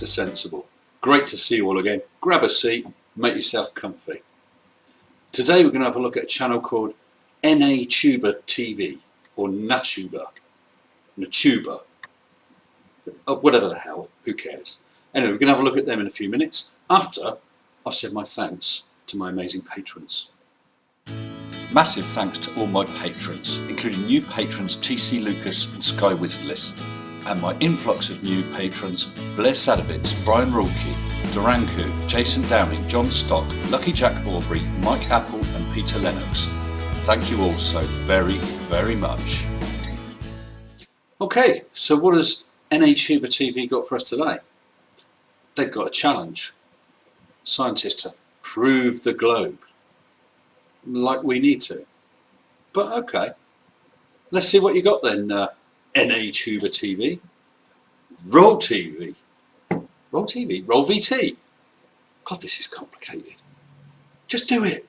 Mr. Sensible. Great to see you all again. Grab a seat, make yourself comfy. Today we're going to have a look at a channel called NATuber TV, or NATuber, whatever the hell, who cares. Anyway, we're going to have a look at them in a few minutes, after I've said my thanks to my amazing patrons. Massive thanks to all my patrons, including new patrons TC Lucas and Sky Wizardless, and my influx of new patrons Blair Sadovitz, Brian Rulke, Duranku, Jason Downing, John Stock, Lucky Jack Aubrey, Mike Apple and Peter Lennox. Thank you all so very, very much. Okay, so what has NATuber TV got for us today? They've got a challenge. Scientists to prove the globe. Like we need to. But okay, let's see what you got then, NATuber TV. Roll TV. Roll TV? Roll VT. God, this is complicated. Just do it.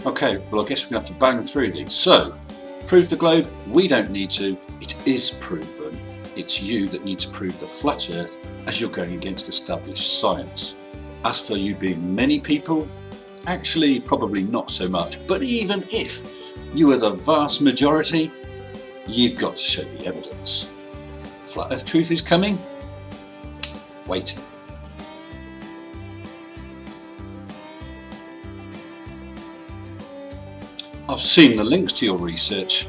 Okay, well I guess we're going to have to bang through these. So, prove the globe, we don't need to, it is proven. It's you that need to prove the flat earth as you're going against established science. As for you being many people, actually probably not so much, but even if you are the vast majority, you've got to show the evidence. Flat earth truth is coming? Waiting. I've seen the links to your research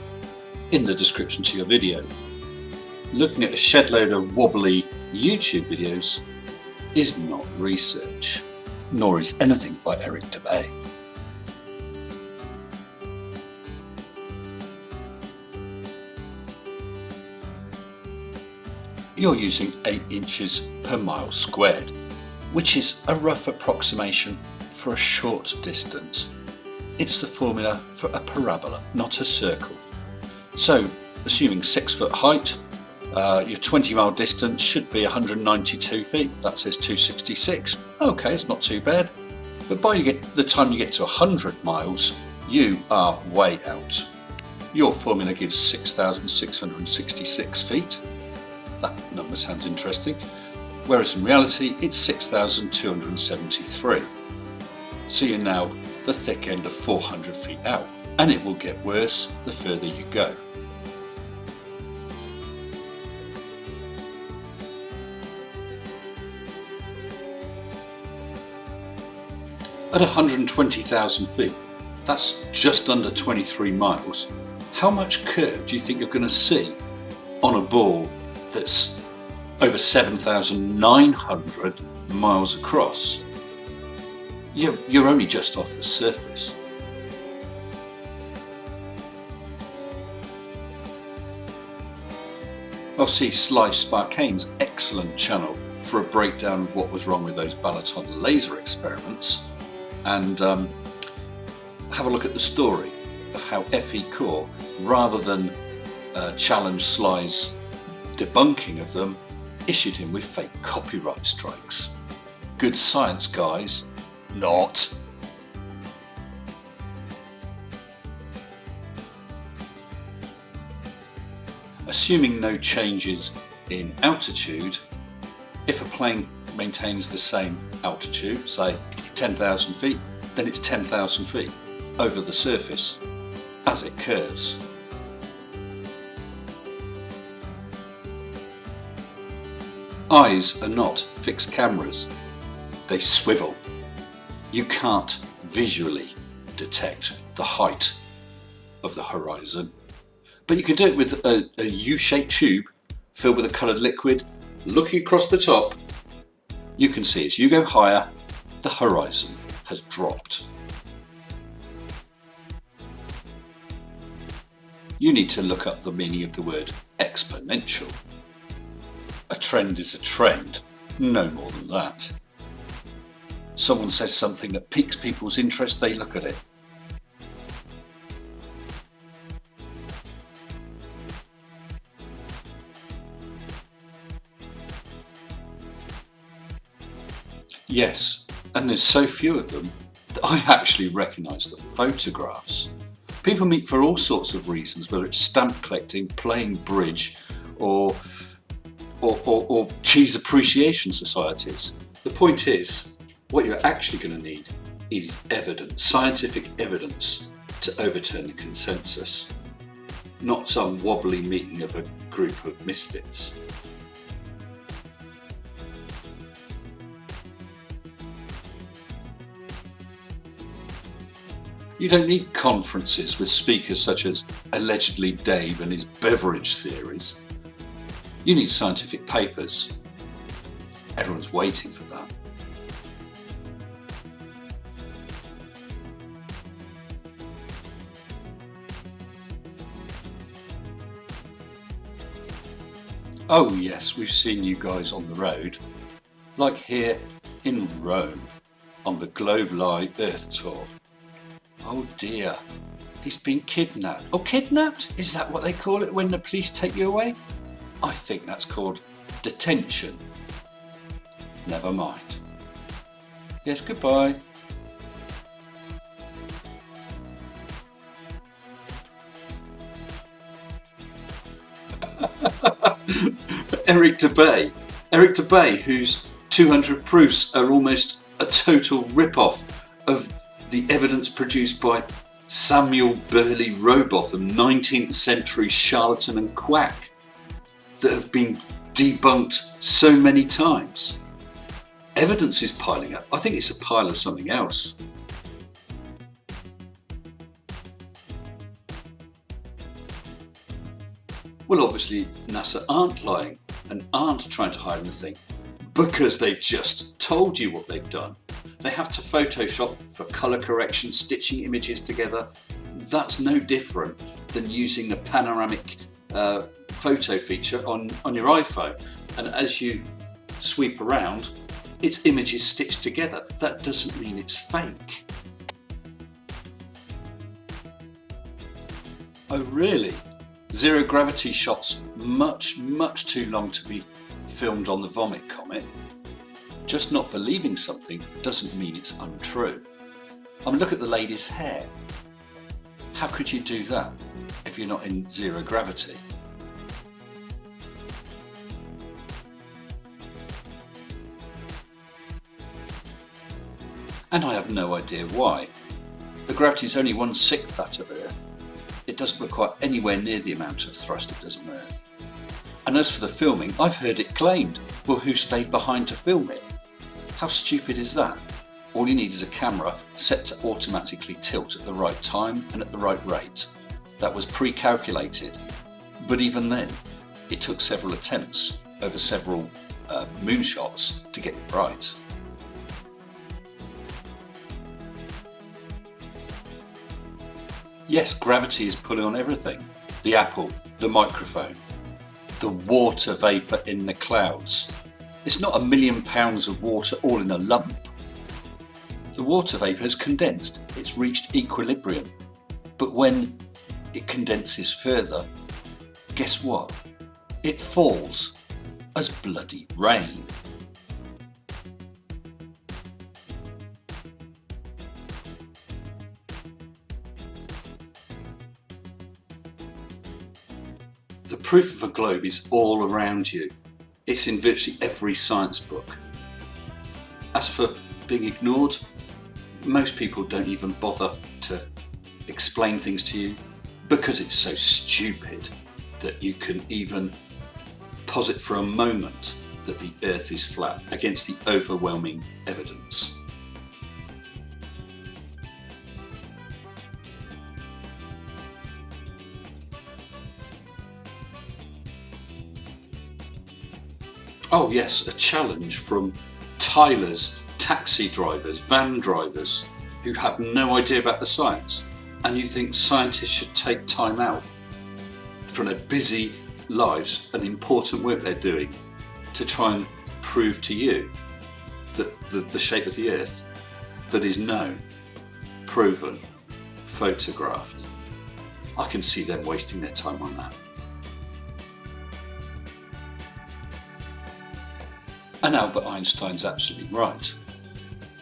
in the description to your video. Looking at a shed load of wobbly YouTube videos is not research, nor is anything by Eric Dubay. You're using 8 inches per mile squared, which is a rough approximation for a short distance. It's the formula for a parabola, not a circle. So, assuming 6 foot height, your 20-mile distance should be 192 feet. That says 266. Okay, it's not too bad. But by the time you get to 100 miles, you are way out. Your formula gives 6,666 feet. That number sounds interesting. Whereas in reality, it's 6,273. So you're now the thick end of 400 feet out, and it will get worse the further you go. At 120,000 feet, that's just under 23 miles. How much curve do you think you're going to see on a ball that's over 7,900 miles across? You're only just off the surface. I'll see Sly Sparkane's excellent channel for a breakdown of what was wrong with those Balaton laser experiments, and have a look at the story of how FE Core, rather than challenge Sly's debunking of them, issued him with fake copyright strikes. Good science, guys. Not. Assuming no changes in altitude, if a plane maintains the same altitude, say 10,000 feet, then it's 10,000 feet over the surface as it curves. Eyes are not fixed cameras, they swivel. You can't visually detect the height of the horizon, but you can do it with a U-shaped tube filled with a coloured liquid. Looking across the top, you can see as you go higher, the horizon has dropped. You need to look up the meaning of the word exponential. A trend is a trend, no more than that. Someone says something that piques people's interest, they look at it. Yes, and there's so few of them that I actually recognise the photographs. People meet for all sorts of reasons, whether it's stamp collecting, playing bridge, or cheese appreciation societies. The point is, what you're actually going to need is evidence, scientific evidence, to overturn the consensus, not some wobbly meeting of a group of misfits. You don't need conferences with speakers such as allegedly Dave and his beverage theories. You need scientific papers. Everyone's waiting for that. Oh yes, we've seen you guys on the road, like here in Rome on the Globe Lie Earth Tour. Oh dear, he's been kidnapped. Oh, kidnapped? Is that what they call it when the police take you away? I think that's called detention. Never mind. Yes, goodbye. Eric Dubay, whose 200 proofs are almost a total rip-off of the evidence produced by Samuel Burley Rowbotham, 19th century charlatan and quack, that have been debunked so many times. Evidence is piling up. I think it's a pile of something else. Well, obviously NASA aren't lying and aren't trying to hide anything, because they've just told you what they've done. They have to Photoshop for colour correction, stitching images together. That's no different than using the panoramic photo feature on your iPhone. And as you sweep around, it's images stitched together. That doesn't mean it's fake. Oh really? Zero gravity shots much too long to be filmed on the Vomit Comet. Just not believing something doesn't mean it's untrue. I mean, look at the lady's hair. How could you do that if you're not in zero gravity? And I have no idea why. The gravity is only 1/6 that of Earth. It doesn't require anywhere near the amount of thrust it does on Earth. And as for the filming, I've heard it claimed, well, who stayed behind to film it? How stupid is that? All you need is a camera set to automatically tilt at the right time and at the right rate. That was pre-calculated, but even then, it took several attempts over several moonshots to get it right. Yes, gravity is pulling on everything. The apple, the microphone, the water vapour in the clouds. It's not £1 million of water all in a lump. The water vapour has condensed, it's reached equilibrium. But when it condenses further, guess what? It falls as bloody rain. The proof of a globe is all around you. It's in virtually every science book. As for being ignored, most people don't even bother to explain things to you because it's so stupid that you can even posit for a moment that the Earth is flat against the overwhelming evidence. Oh yes, a challenge from Tyler's taxi drivers, van drivers, who have no idea about the science, and you think scientists should take time out from their busy lives and important work they're doing to try and prove to you that the shape of the Earth that is known, proven, photographed. I can see them wasting their time on that. And Albert Einstein's absolutely right.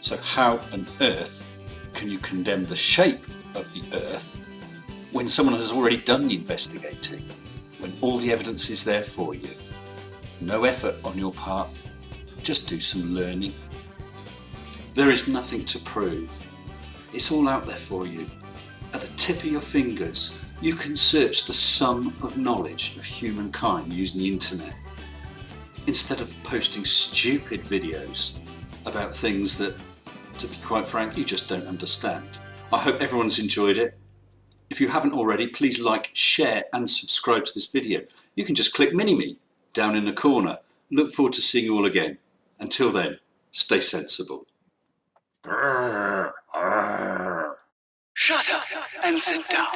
So how on earth can you condemn the shape of the earth when someone has already done the investigating, when all the evidence is there for you? No effort on your part, just do some learning. There is nothing to prove. It's all out there for you. At the tip of your fingers, you can search the sum of knowledge of humankind using the internet, instead of posting stupid videos about things that, to be quite frank, you just don't understand. I hope everyone's enjoyed it. If you haven't already, please like, share and subscribe to this video. You can just click Mini-Me down in the corner. Look forward to seeing you all again. Until then, stay sensible. Shut up and sit down.